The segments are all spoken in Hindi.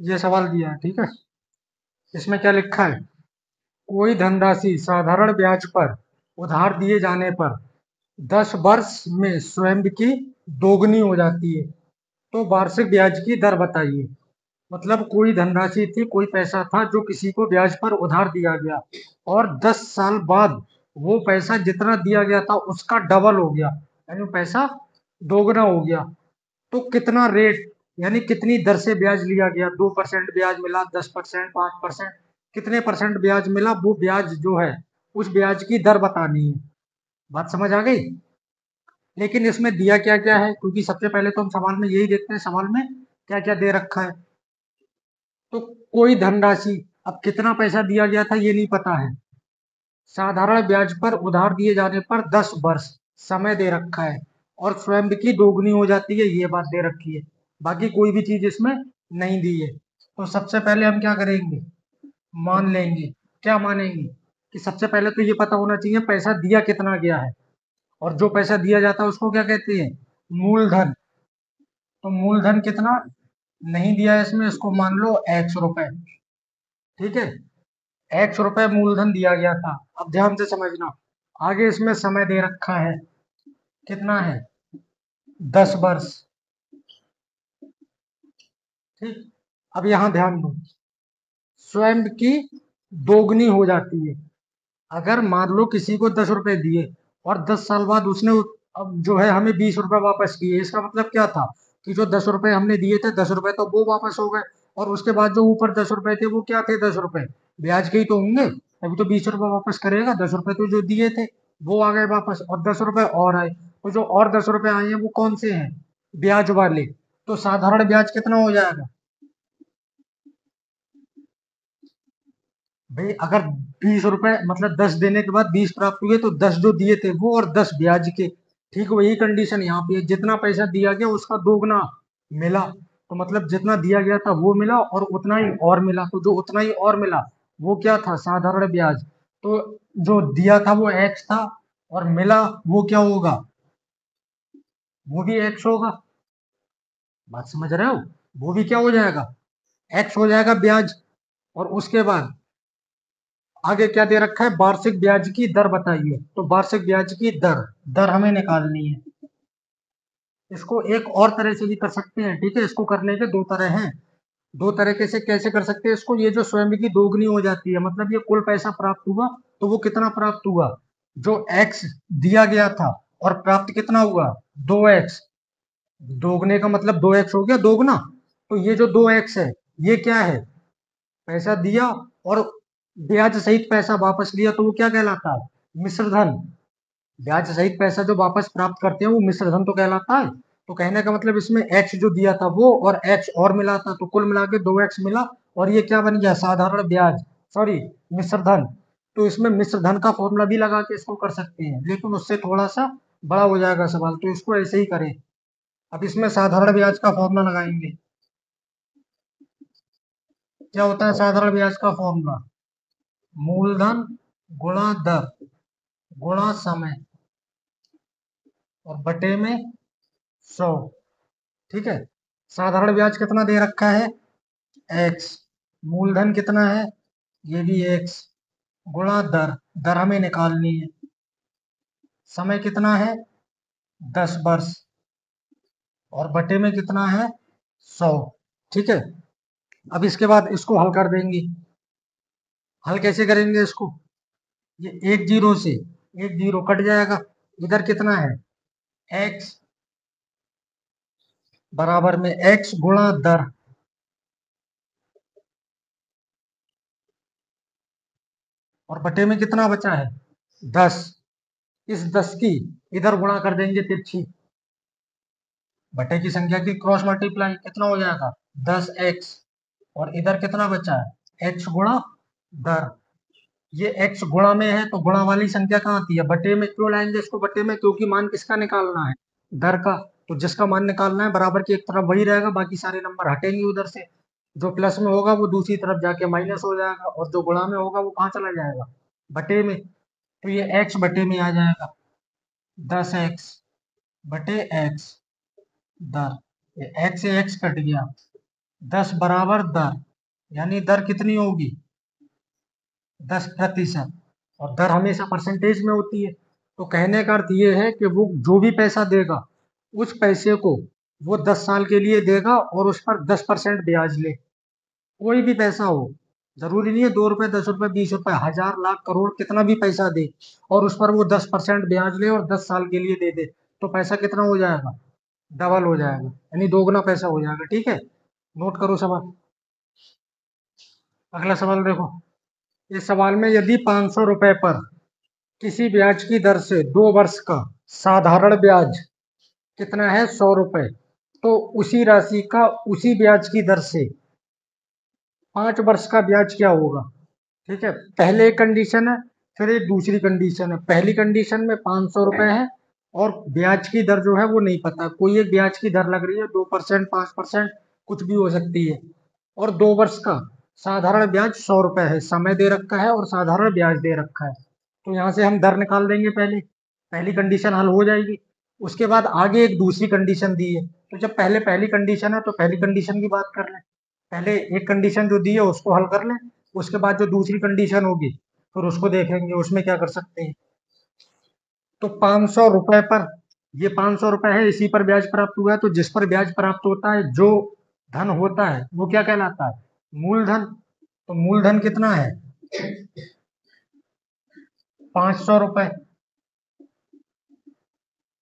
ये सवाल दिया है, ठीक है। इसमें क्या लिखा है? कोई धनराशि साधारण ब्याज पर उधार दिए जाने पर 10 वर्ष में स्वयं की दोगुनी हो जाती है, तो वार्षिक ब्याज की दर बताइए। मतलब कोई धनराशि थी, कोई पैसा था जो किसी को ब्याज पर उधार दिया गया और 10 साल बाद वो पैसा जितना दिया गया था उसका डबल हो गया, यानी पैसा दोगुना हो गया। तो कितना रेट, यानी कितनी दर से ब्याज लिया गया, 2% ब्याज मिला, 10%, 5%, कितने परसेंट ब्याज मिला, वो ब्याज जो है उस ब्याज की दर बतानी है। बात समझ आ गई? लेकिन इसमें दिया क्या क्या है, क्योंकि सबसे पहले तो हम सवाल में यही देखते हैं सवाल में क्या क्या दे रखा है। तो कोई धनराशि, अब कितना पैसा दिया गया था ये नहीं पता है। साधारण ब्याज पर उधार दिए जाने पर 10 वर्ष समय दे रखा है और स्वयं की दोगुनी हो जाती है, ये बात दे रखी है। बाकी कोई भी चीज इसमें नहीं दी है। तो सबसे पहले हम क्या करेंगे, मान लेंगे। क्या मानेंगे? कि सबसे पहले तो ये पता होना चाहिए पैसा दिया कितना गया है, और जो पैसा दिया जाता है उसको क्या कहते हैं? मूलधन। तो मूलधन कितना नहीं दिया है इसमें, इसको मान लो ₹X। ठीक है, ₹X मूलधन दिया गया था। अब ध्यान से समझना, आगे इसमें समय दे रखा है, कितना है? 10 वर्ष। ठीक, अब यहाँ ध्यान दो, स्वयं की दोगुनी हो जाती है। अगर मान लो किसी को 10 रुपए दिए और 10 साल बाद उसने अब जो है हमें 20 रुपए वापस किए, इसका मतलब क्या था कि जो 10 रुपए हमने दिए थे, 10 रुपए तो वो वापस हो गए, और उसके बाद जो ऊपर 10 रुपए थे वो क्या थे? 10 रुपए ब्याज के ही तो होंगे, अभी तो 20 रुपए वापस करेगा। 10 रुपए तो जो दिए थे वो आ गए वापस, और 10 रुपए और आए, तो जो और 10 रुपए आए हैं वो कौन से हैं? ब्याज वाले। तो साधारण ब्याज कितना हो जाएगा भाई? अगर 20 रुपए मतलब 10 देने के बाद 20 प्राप्त हुए, तो 10 जो दिए थे वो और 10 ब्याज के। ठीक वही कंडीशन यहाँ पे है, जितना पैसा दिया गया उसका दोगुना मिला, तो मतलब जितना दिया गया था वो मिला और उतना ही और मिला, तो जो उतना ही और मिला वो क्या था? साधारण ब्याज। तो जो दिया था वो एक्स था और मिला वो क्या होगा? वो भी एक्स होगा। बात समझ रहे हो? वो भी क्या हो जाएगा? एक्स हो जाएगा ब्याज। और उसके बाद आगे क्या दे रखा है? वार्षिक ब्याज की दर बताइए। तो वार्षिक ब्याज की दर, दर हमें निकालनी है। इसको एक और तरह से भी कर सकते हैं, ठीक है। इसको करने के दो तरह हैं। दो तरीके से कैसे कर सकते हैं इसको? ये जो स्वयं की दोगुनी हो जाती है, मतलब ये कुल पैसा प्राप्त हुआ, तो वो कितना प्राप्त हुआ? जो एक्स दिया गया था, और प्राप्त कितना हुआ? 2x। दोगुने का मतलब 2x हो गया दोगुना। तो ये जो 2x है, ये क्या है? पैसा दिया और ब्याज सहित पैसा वापस लिया, तो वो क्या कहलाता है? मिश्र धन। ब्याज सहित पैसा जो वापस प्राप्त करते हैं वो मिश्र धन तो कहलाता है। तो कहने का मतलब इसमें एक्स जो दिया था वो और एक्स और मिला था, तो कुल मिला के 2x मिला, और ये क्या बन गया? साधारण ब्याज, सॉरी, मिश्र धन। तो इसमें मिश्र धन का फॉर्मूला भी लगा के इसको कर सकते हैं, लेकिन उससे थोड़ा सा बड़ा हो जाएगा सवाल, तो इसको ऐसे ही करें। अब इसमें साधारण ब्याज का फॉर्मूला लगाएंगे। क्या होता है साधारण ब्याज का फॉर्मूला? मूलधन गुणा दर गुणा समय और बटे में 100। ठीक है, साधारण ब्याज कितना दे रखा है? एक्स। मूलधन कितना है? ये भी एक्स। गुणा दर, दर हमें निकालनी है। समय कितना है? 10 वर्ष। और बटे में कितना है? 100। ठीक है, अब इसके बाद इसको हल कर देंगे। हल कैसे करेंगे इसको? ये एक जीरो से एक जीरो कट जाएगा। इधर कितना है? एक्स बराबर में एक्स गुणा दर, और बटे में कितना बचा है? 10। इस 10 की इधर गुणा कर देंगे तिरछी, बटे की संख्या की क्रॉस मल्टीप्लाई, कितना हो जाएगा? 10x। और इधर कितना बचा है? x गुणा दर। ये x गुणा में है, तो गुणा वाली संख्या कहाँ आती है? बटे में। क्यों लाएंगे इसको बटे में? क्योंकि मान किसका निकालना है? दर का। तो जिसका मान निकालना है बराबर की एक तरफ वही रहेगा, बाकी सारे नंबर हटेंगे उधर से। जो प्लस में होगा वो दूसरी तरफ जाके माइनस हो जाएगा, और जो गुणा में होगा वो कहाँ चला जाएगा? बटे में। तो ये x बटे में आ जाएगा, 10x बटे x दर। ये x से x कट गया, 10 बराबर दर, यानी दर कितनी होगी 10%। और दर हमेशा परसेंटेज में होती है। तो कहने का अर्थ ये है कि वो जो भी पैसा देगा उस पैसे को वो 10 साल के लिए देगा और उस पर 10% ब्याज ले। कोई भी पैसा हो, जरूरी नहीं है 2 रुपए 10 रुपए 20 रुपए, 1000 लाख करोड़ कितना भी पैसा दे और उस पर वो 10% ब्याज ले और 10 साल के लिए दे दे, तो पैसा कितना हो जाएगा डबल हो जाएगा, यानी दोगुना पैसा हो जाएगा। ठीक है, नोट करो सवाल। अगला सवाल देखो, इस सवाल में यदि 500 रुपए पर किसी ब्याज की दर से 2 वर्ष का साधारण ब्याज कितना है 100 रुपए, तो उसी राशि का उसी ब्याज की दर से 5 वर्ष का ब्याज क्या होगा। ठीक है, पहले एक कंडीशन है, फिर एक दूसरी कंडीशन है। पहली कंडीशन में 500 रुपए है और ब्याज की दर जो है वो नहीं पता, कोई एक ब्याज की दर लग रही है 2%, 5%, कुछ भी हो सकती है। और 2 वर्ष का साधारण ब्याज 100 रुपए है, समय दे रखा है और साधारण ब्याज दे रखा है। तो यहाँ से हम दर निकाल देंगे, पहले पहली कंडीशन हल हो जाएगी। उसके बाद आगे एक दूसरी कंडीशन दी है, तो जब पहले पहली कंडीशन है तो पहली कंडीशन की बात कर लें। पहले एक कंडीशन जो दी है उसको हल कर लें, उसके बाद जो दूसरी कंडीशन होगी फिर उसको देखेंगे उसमें क्या कर सकते हैं। तो 500 रुपए पर, ये 500 रुपए है, इसी पर ब्याज प्राप्त हुआ है। तो जिस पर ब्याज प्राप्त होता है, जो धन होता है वो क्या कहलाता है मूलधन। तो मूलधन कितना है 500 रुपए।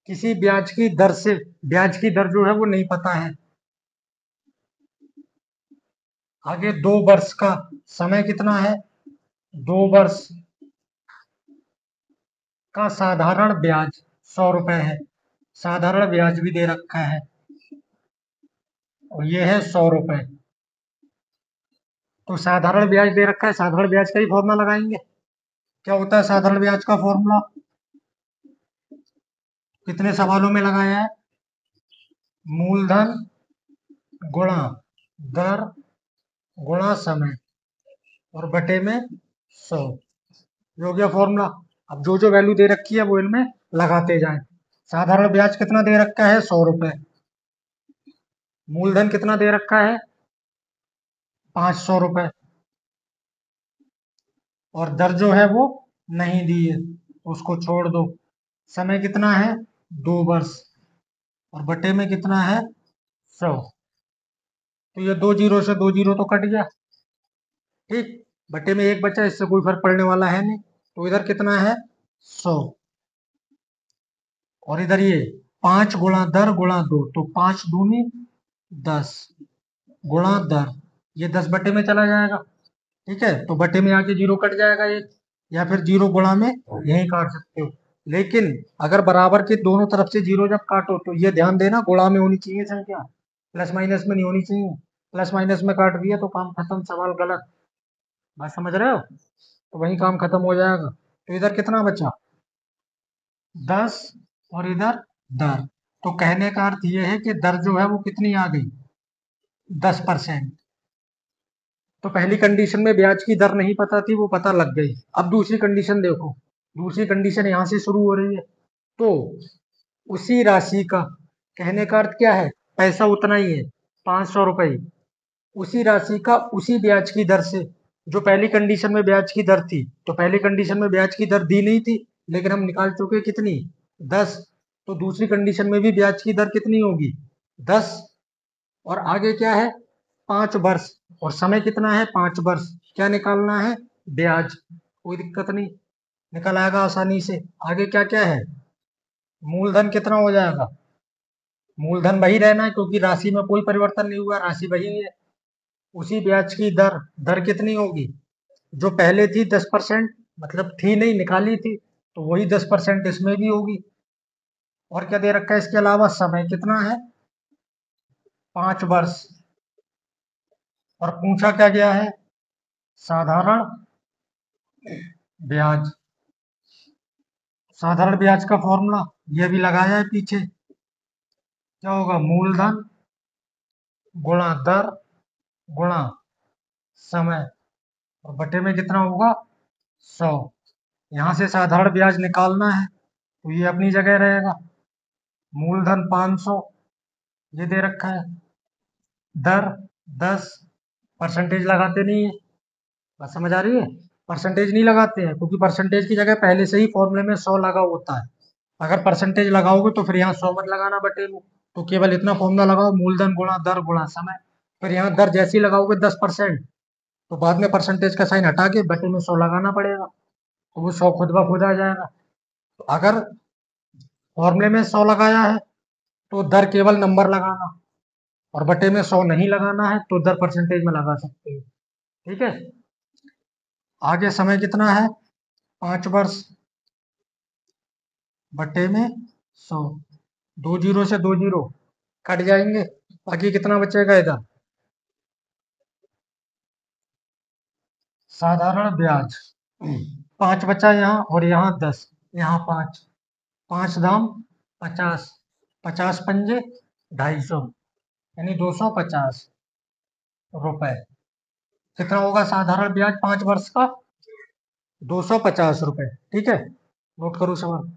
किसी ब्याज की दर से, ब्याज की दर जो है वो नहीं पता है। आगे 2 वर्ष का समय कितना है, 2 वर्ष का साधारण ब्याज 100 रुपए है, साधारण ब्याज भी दे रखा है और ये है 100 रुपए। तो साधारण ब्याज दे रखा है, साधारण ब्याज का ही फॉर्मूला लगाएंगे। क्या होता है साधारण ब्याज का फॉर्मूला, कितने सवालों में लगाया है, मूलधन गुणा दर गुणा समय और बटे में 100, ये हो गया फॉर्मूला। अब जो जो वैल्यू दे रखी है वो इनमें लगाते जाएं। साधारण ब्याज कितना दे रखा है 100 रुपए, मूलधन कितना दे रखा है 500 रुपए, और दर जो है वो नहीं दी है तो उसको छोड़ दो। समय कितना है 2 वर्ष और बटे में कितना है 100। तो ये 2 जीरो से 2 जीरो तो कट गया। ठीक, बटे में 1 बचा, इससे कोई फर्क पड़ने वाला है नहीं। तो इधर कितना है 100 और इधर ये 5 गुणा दर गुणा 2, तो 5 दूनी 10 गुणा दर, ये 10 बटे में चला जाएगा। ठीक है, तो बटे में आके जीरो कट जाएगा एक, या फिर जीरो गुणा में यही काट सकते हो। लेकिन अगर बराबर के दोनों तरफ से जीरो जब काटो तो ये ध्यान देना गुणा में होनी चाहिए संख्या, प्लस माइनस में नहीं होनी चाहिए। प्लस माइनस में काट दिया तो काम खत्म, सवाल गलत। बात समझ रहे हो, तो वही काम खत्म हो जाएगा। तो इधर कितना बचा 10 और इधर दर। तो कहने का अर्थ ये है कि दर जो है वो कितनी आ गई 10%। तो पहली कंडीशन में ब्याज की दर नहीं पता थी, वो पता लग गई। अब दूसरी कंडीशन देखो, दूसरी कंडीशन यहां से शुरू हो रही है। तो उसी राशि का, कहने का अर्थ क्या है, पैसा उतना ही है 500 रुपए ही, उसी राशि का उसी ब्याज की दर से, जो पहली कंडीशन में ब्याज की दर थी, तो पहली कंडीशन में ब्याज की दर दी नहीं थी लेकिन हम निकाल चुके कितनी 10। तो दूसरी कंडीशन में भी ब्याज की दर कितनी होगी 10, और आगे क्या है 5 वर्ष, और समय कितना है 5 वर्ष। क्या निकालना है ब्याज, कोई दिक्कत नहीं, निकल आएगा आसानी से। आगे क्या क्या है, मूलधन कितना हो जाएगा, मूलधन वही रहना है क्योंकि राशि में कोई परिवर्तन नहीं हुआ, राशि वही है। उसी ब्याज की दर, दर कितनी होगी जो पहले थी 10%, मतलब थी नहीं निकाली थी, तो वही 10% इसमें भी होगी। और क्या दे रखा है इसके अलावा, समय कितना है 5 वर्ष, और पूछा क्या गया है साधारण ब्याज। साधारण ब्याज का फॉर्मूला ये भी लगाया है पीछे, क्या होगा मूलधन गुणा दर गुणा समय और बटे में कितना होगा 100। यहाँ से साधारण ब्याज निकालना है तो ये अपनी जगह रहेगा, मूलधन 500 ये दे रखा है, दर 10% लगाते नहीं है। बात समझ आ रही है? परसेंटेज नहीं लगाते हैं क्योंकि परसेंटेज की जगह पहले से ही फॉर्मूले में 100 लगा होता है। अगर परसेंटेज लगाओगे तो फिर यहाँ 100 मत लगाना बटे में, तो केवल इतना फॉर्मूला लगाओ, मूलधन गुणा दर गुणा समय। फिर यहाँ दर जैसे ही लगाओगे 10%, तो बाद में परसेंटेज का साइन हटा के बटे में 100 लगाना पड़ेगा, तो वो 100 खुद ब खुद आ जाएगा। तो अगर फॉर्मूले में 100 लगाया है तो दर केवल नंबर लगाना, और बटे में 100 नहीं लगाना है तो दर परसेंटेज में लगा सकते हो। ठीक है। आगे समय कितना है? 5 वर्ष बटे में 100। 2 जीरो से 2 जीरो कट जाएंगे, बाकी कितना बचेगा इधर? साधारण ब्याज 5 बचा यहाँ, और यहाँ 10, यहाँ 5, 5 दाम 50, 50 पंजे 250, यानी 250 रुपए। कितना होगा साधारण ब्याज 5 वर्ष का? 250 रुपए। ठीक है, नोट करो सवाल।